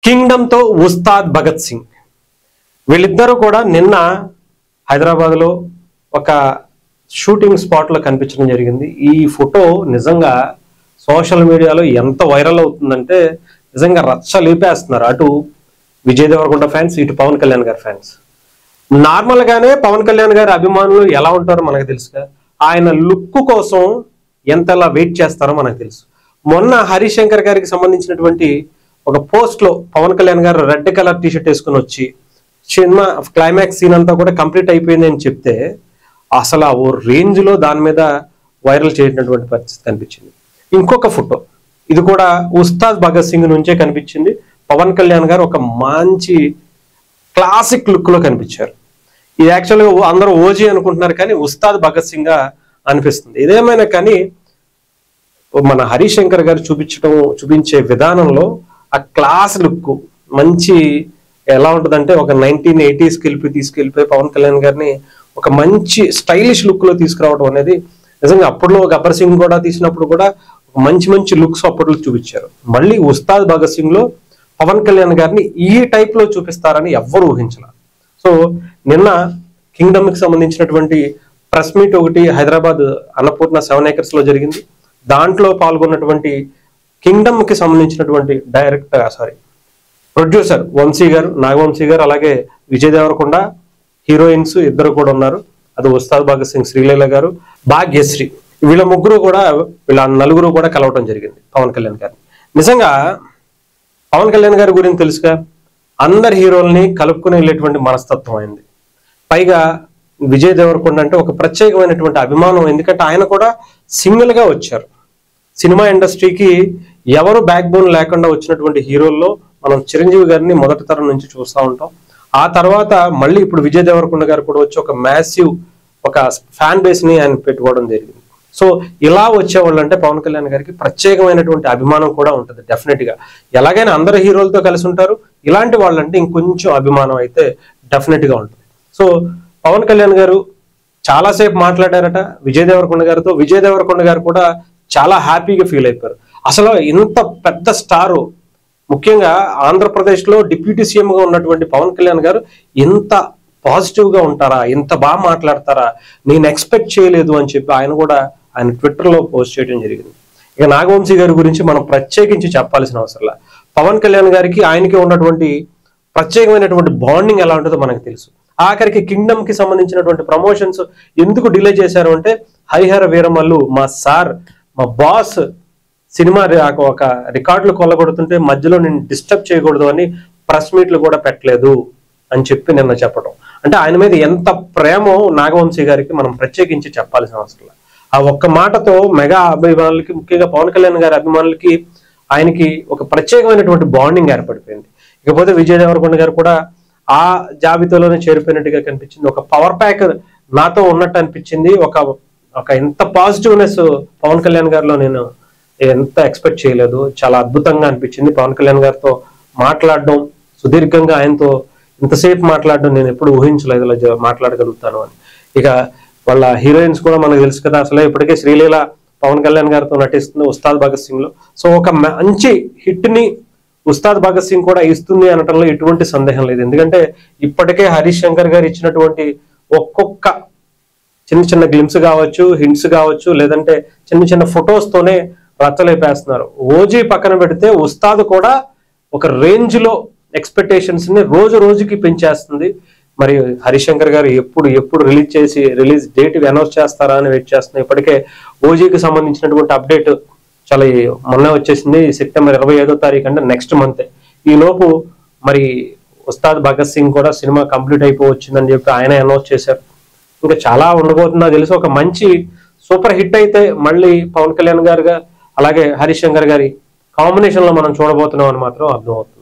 Kingdom తో ఉస్తాద్ భగత్ సింగ్ వీళ్ళిద్దరూ కూడా నిన్న హైదరాబాద్లో ఒక షూటింగ్ స్పాట్ లో కనిపించడం జరిగింది. ఈ ఫోటో నిజంగా సోషల్ మీడియాలో ఎంత వైరల్ అవుతుందంటే నిజంగా రచ్చ లేపేస్తున్నారు. అటు విజయ్ దేవరకొండ ఫ్యాన్స్, ఇటు పవన్ కళ్యాణ్ గారి ఫ్యాన్స్. నార్మల్ గానే పవన్ కళ్యాణ్ గారి అభిమానులు ఎలా ఉంటారో మనకు తెలుసుగా, ఆయన లుక్ కోసం ఎంతలా వెయిట్ చేస్తారో మనకు తెలుసు. మొన్న హరిశంకర్ గారికి సంబంధించినటువంటి ఒక పోస్ట్ లో పవన్ కళ్యాణ్ గారు రెడ్ కలర్ టీషర్ట్ వేసుకుని వచ్చి సినిమా క్లైమాక్స్ సీన్ అంతా కూడా కంప్లీట్ అయిపోయింది అని చెప్తే అసలు ఆ ఓ రేంజ్ లో దాని మీద వైరల్ చేసినటువంటి పరిస్థితి కనిపించింది. ఇంకొక ఫోటో, ఇది కూడా ఉస్తాద్ భగత్ సింగ్ నుంచే కనిపించింది. పవన్ కళ్యాణ్ గారు ఒక మంచి క్లాసిక్ లుక్ లో కనిపించారు. ఇది యాక్చువల్గా అందరూ ఓజీ అనుకుంటున్నారు కానీ ఉస్తాద్ భగత్ సింగ్ గా అనిపిస్తుంది. ఇదేమైనా కానీ మన హరిశంకర్ గారు చూపించే విధానంలో ఆ క్లాస్ లుక్ మంచి ఎలా ఉంటుందంటే ఒక 1980s తీసుకెళ్ళిపోయి పవన్ కళ్యాణ్ గారిని ఒక మంచి స్టైలిష్ లుక్ లో తీసుకురావడం అనేది నిజంగా అప్పట్లో గబ్బర్ సింగ్ కూడా తీసినప్పుడు కూడా మంచి లుక్స్ అప్పట్లో చూపించారు. మళ్ళీ ఉస్తాద్ భగత్ సింగ్ లో పవన్ కళ్యాణ్ గారిని ఈ టైప్ లో చూపిస్తారని ఎవ్వరు ఊహించలేదు. సో నిన్న కింగ్డమ్ కి సంబంధించినటువంటి ప్రెస్ మీట్ ఒకటి హైదరాబాద్ అన్నపూర్ణ 7 acres లో జరిగింది. దాంట్లో పాల్గొన్నటువంటి కింగ్డమ్ కి సంబంధించినటువంటి ప్రొడ్యూసర్ వంశీ గారు, నాగవంశీ గారు, అలాగే విజయ్ దేవరకొండ, హీరోయిన్స్ ఇద్దరు కూడా ఉన్నారు. అది ఉస్తాద్ భగత్ సింగ్, శ్రీలీల గారు, భాగ్యశ్రీ, వీళ్ళ నలుగురు కూడా కలవటం జరిగింది పవన్ కళ్యాణ్ గారిని. నిజంగా పవన్ కళ్యాణ్ గారి గురించి తెలుసుగా, అందరి హీరోల్ని కలుపుకుని వెళ్ళేటువంటి మనస్తత్వం అయింది. పైగా విజయ్ దేవరకొండ అంటే ఒక ప్రత్యేకమైనటువంటి అభిమానం. ఎందుకంటే ఆయన కూడా సింగిల్ గా వచ్చారు. సినిమా ఇండస్ట్రీకి ఎవరు బ్యాక్ బోన్ లేకుండా వచ్చినటువంటి హీరోల్లో మనం చిరంజీవి గారిని మొదటి తరం నుంచి చూస్తూ ఉంటాం. ఆ తర్వాత మళ్ళీ ఇప్పుడు విజయ్ దేవరకొండ గారు కూడా వచ్చి ఒక మ్యాసివ్ ఒక ఫ్యాన్ బేస్ ని ఆయన పెట్టుకోవడం జరిగింది. సో ఇలా వచ్చేవాళ్ళు అంటే పవన్ కళ్యాణ్ గారికి ప్రత్యేకమైనటువంటి అభిమానం కూడా ఉంటుంది డెఫినెట్ గా. ఎలాగైనా అందరు హీరోలతో కలిసి ఉంటారు, ఇలాంటి వాళ్ళంటే ఇంకొంచెం అభిమానం అయితే డెఫినెట్ గా ఉంటుంది. సో పవన్ కళ్యాణ్ గారు చాలాసేపు మాట్లాడారట విజయ్ దేవరకొండ గారితో. విజయ్ దేవరకొండ గారు కూడా చాలా హ్యాపీగా ఫీల్ అయిపోయారు. అసలు ఇంత పెద్ద స్టారు, ముఖ్యంగా ఆంధ్రప్రదేశ్ లో డిప్యూటీ సీఎం గా ఉన్నటువంటి పవన్ కళ్యాణ్ గారు ఇంత పాజిటివ్ గా ఉంటారా, ఇంత బాగా మాట్లాడతారా, నేను ఎక్స్పెక్ట్ చేయలేదు అని చెప్పి ఆయన ట్విట్టర్ లో పోస్ట్ చేయడం జరిగింది. ఇక నాగవంశీ గారి గురించి మనం ప్రత్యేకించి చెప్పాల్సిన అవసరం. పవన్ కళ్యాణ్ గారికి ఆయనకి ఉన్నటువంటి ప్రత్యేకమైనటువంటి బాండింగ్ ఎలా ఉంటుందో మనకు తెలుసు. ఆఖరికి కింగ్డమ్ కి సంబంధించినటువంటి ప్రమోషన్స్ ఎందుకు డిలే చేశారు అంటే, హరిహర వీరమల్లు మా సార్, మా బాస్ సినిమా ఒక రికార్డులు కొల్లగొడుతుంటే మధ్యలో నేను డిస్టర్బ్ చేయకూడదు అని ప్రెస్ మీట్లు కూడా పెట్టలేదు అని చెప్పి నిన్న చెప్పడం. అంటే ఆయన మీద ఎంత ప్రేమో నాగవంశీ గారికి మనం ప్రత్యేకించి చెప్పాల్సిన అవసరం. ఆ ఒక్క మాటతో మెగా అభిమానులకి, ముఖ్యంగా పవన్ కళ్యాణ్ గారి అభిమానులకి ఆయనకి ఒక ప్రత్యేకమైనటువంటి బాండింగ్ ఏర్పడిపోయింది. ఇకపోతే విజయ్ దేవరకొండ గారు కూడా ఆ జాబితాలోనే చేరిపోయినట్టుగా కనిపించింది. ఒక పవర్ ప్యాక్ నాతో ఉన్నట్టు అనిపించింది. ఒక ఎంత పాజిటివ్నెస్ పవన్ కళ్యాణ్ గారిలో నేను ఎంత ఎక్స్పెక్ట్ చేయలేదు. చాలా అద్భుతంగా అనిపించింది పవన్ కళ్యాణ్ గారితో మాట్లాడడం, సుదీర్ఘంగా ఆయనతో ఇంతసేపు మాట్లాడడం నేను ఎప్పుడు ఊహించలేదు ఇలా మాట్లాడగలుగుతాను అని. ఇక వాళ్ళ హీరోయిన్స్ కూడా మనకు తెలుసు కదా, అసలే ఇప్పటికే శ్రీలీల పవన్ కళ్యాణ్ గారితో నటిస్తుంది ఉస్తాద్ భగత్ సింగ్ లో. సో ఒక మంచి హిట్ ని ఉస్తాద్ భగత్ సింగ్ కూడా ఇస్తుంది అనటంలో ఎటువంటి సందేహం లేదు. ఎందుకంటే ఇప్పటికే హరిశంకర్ గారు ఇచ్చినటువంటి ఒక్కొక్క చిన్న గ్లిమ్స్ కావచ్చు, హింట్స్ కావచ్చు, లేదంటే చిన్న ఫొటోస్ తోనే రచ్చలేపేస్తున్నారు. ఓజీ పక్కన పెడితే ఉస్తాద్ కూడా ఒక రేంజ్ లో ఎక్స్పెక్టేషన్స్ ని రోజుకి పెంచేస్తుంది. మరి హరిశంకర్ గారు ఎప్పుడు రిలీజ్ డేట్ అనౌన్స్ చేస్తారా అని వెయిట్ చేస్తున్నాం. ఇప్పటికే ఓజీకి సంబంధించినటువంటి అప్డేట్ చాలా మొన్న వచ్చేసింది. సెప్టెంబర్ 25వ తారీఖు అంటే నెక్స్ట్ మంత్. ఈ లోపు మరి ఉస్తాద్ భగత్ సింగ్ కూడా సినిమా కంప్లీట్ అయిపోవచ్చిందని చెప్పి ఆయన అనౌన్స్ చేశారు. ఇంకా చాలా ఉండబోతుందో తెలుసు. ఒక మంచి సూపర్ హిట్ అయితే మళ్ళీ పవన్ కళ్యాణ్ గారుగా అలాగే హరిశంకర్ గారి కాంబినేషన్ లో మనం చూడబోతున్నాం అని మాత్రం అర్థమవుతుంది.